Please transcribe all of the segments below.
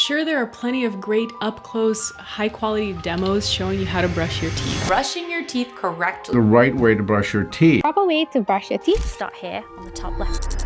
Sure, there are plenty of great up-close, high-quality demos showing you how to brush your teeth. Brushing your teeth correctly. The right way to brush your teeth. Proper way to brush your teeth. Start here on the top left.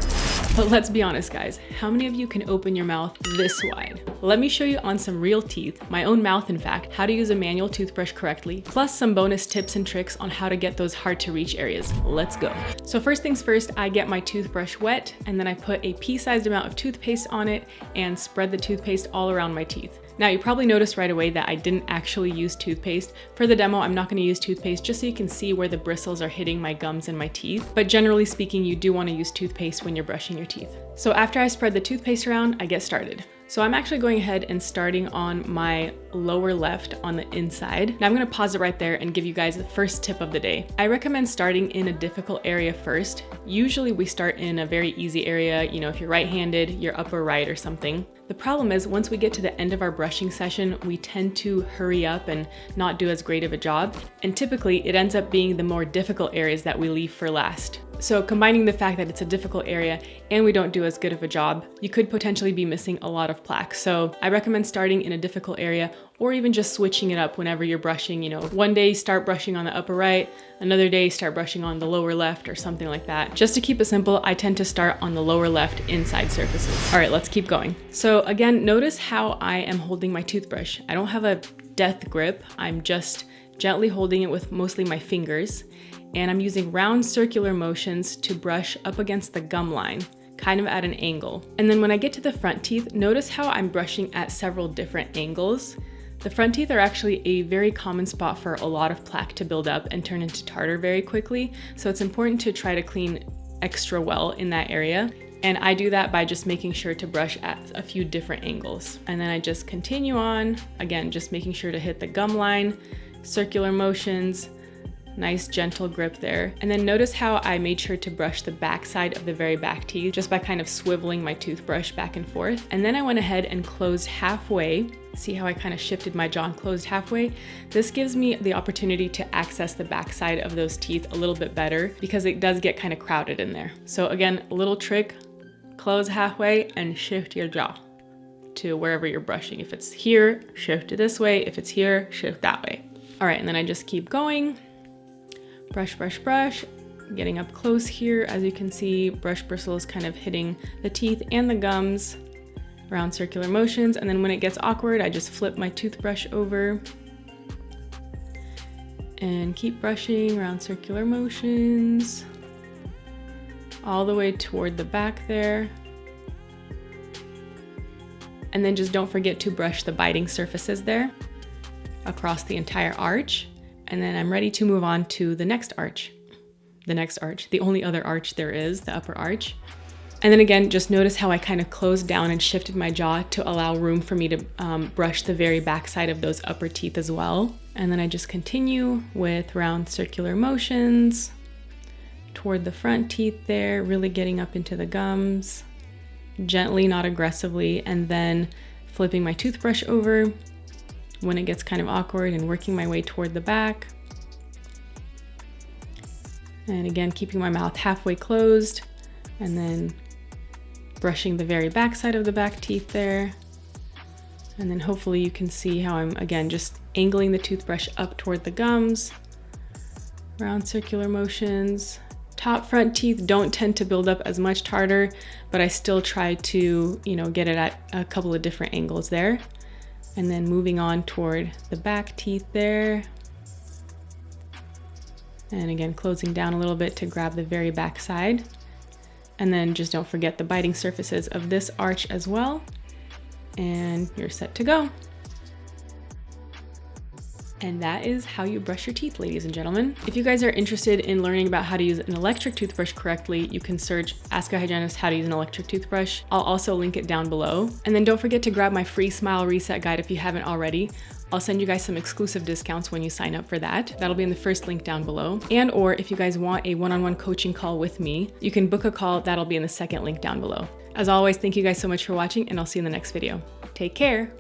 But let's be honest, guys, how many of you can open your mouth this wide? Let me show you on some real teeth, my own mouth in fact, how to use a manual toothbrush correctly, plus some bonus tips and tricks on how to get those hard to reach areas. Let's go. So first things first, I get my toothbrush wet, and then I put a pea-sized amount of toothpaste on it and spread the toothpaste all around my teeth. Now you probably noticed right away that I didn't actually use toothpaste. For the demo, I'm not going to use toothpaste just so you can see where the bristles are hitting my gums and my teeth. But generally speaking, you do want to use toothpaste when you're brushing your teeth. So after I spread the toothpaste around, I get started. So I'm actually going ahead and starting on my lower left on the inside. Now I'm going to pause it right there and give you guys the first tip of the day. I recommend starting in a difficult area first. Usually we start in a very easy area, you know, if you're right-handed, your upper right or something. The problem is once we get to the end of our brushing session, we tend to hurry up and not do as great of a job. And typically it ends up being the more difficult areas that we leave for last. So combining the fact that it's a difficult area and we don't do as good of a job, you could potentially be missing a lot of plaque. So I recommend starting in a difficult area or even just switching it up whenever you're brushing, you know, one day start brushing on the upper right, another day start brushing on the lower left or something like that. Just to keep it simple, I tend to start on the lower left inside surfaces. All right, let's keep going. So again, notice how I am holding my toothbrush. I don't have a death grip. I'm just gently holding it with mostly my fingers. And I'm using round circular motions to brush up against the gum line, kind of at an angle. And then when I get to the front teeth, notice how I'm brushing at several different angles. The front teeth are actually a very common spot for a lot of plaque to build up and turn into tartar very quickly. So it's important to try to clean extra well in that area. And I do that by just making sure to brush at a few different angles. And then I just continue on, again, just making sure to hit the gum line, circular motions, nice gentle grip there. And then notice how I made sure to brush the back side of the very back teeth just by kind of swiveling my toothbrush back and forth. And then I went ahead and closed halfway. See how I kind of shifted my jaw and closed halfway? This gives me the opportunity to access the back side of those teeth a little bit better because it does get kind of crowded in there. So again, a little trick, close halfway and shift your jaw to wherever you're brushing. If it's here, shift it this way. If it's here, shift that way. All right, and then I just keep going. Brush, brush, brush, getting up close here. As you can see, brush bristles kind of hitting the teeth and the gums, round circular motions. And then when it gets awkward, I just flip my toothbrush over and keep brushing, round circular motions, all the way toward the back there. And then just don't forget to brush the biting surfaces there across the entire arch. And then I'm ready to move on to the next arch. The only other arch there is, the upper arch. And then again, just notice how I kind of closed down and shifted my jaw to allow room for me to brush the very back side of those upper teeth as well. And then I just continue with round circular motions toward the front teeth there, really getting up into the gums, gently, not aggressively, and then flipping my toothbrush over when it gets kind of awkward and working my way toward the back. And again, keeping my mouth halfway closed and then brushing the very back side of the back teeth there. And then hopefully you can see how I'm, again, just angling the toothbrush up toward the gums, round circular motions. Top front teeth don't tend to build up as much tartar, but I still try to, you know, get it at a couple of different angles there. And then moving on toward the back teeth there. And again, closing down a little bit to grab the very back side. And then just don't forget the biting surfaces of this arch as well. And you're set to go. And that is how you brush your teeth, ladies and gentlemen. If you guys are interested in learning about how to use an electric toothbrush correctly, you can search Ask a Hygienist how to use an electric toothbrush. I'll also link it down below. And then don't forget to grab my free Smile Reset guide if you haven't already. I'll send you guys some exclusive discounts when you sign up for that. That'll be in the first link down below. And or if you guys want a one-on-one coaching call with me, you can book a call. That'll be in the second link down below. As always, thank you guys so much for watching, and I'll see you in the next video. Take care.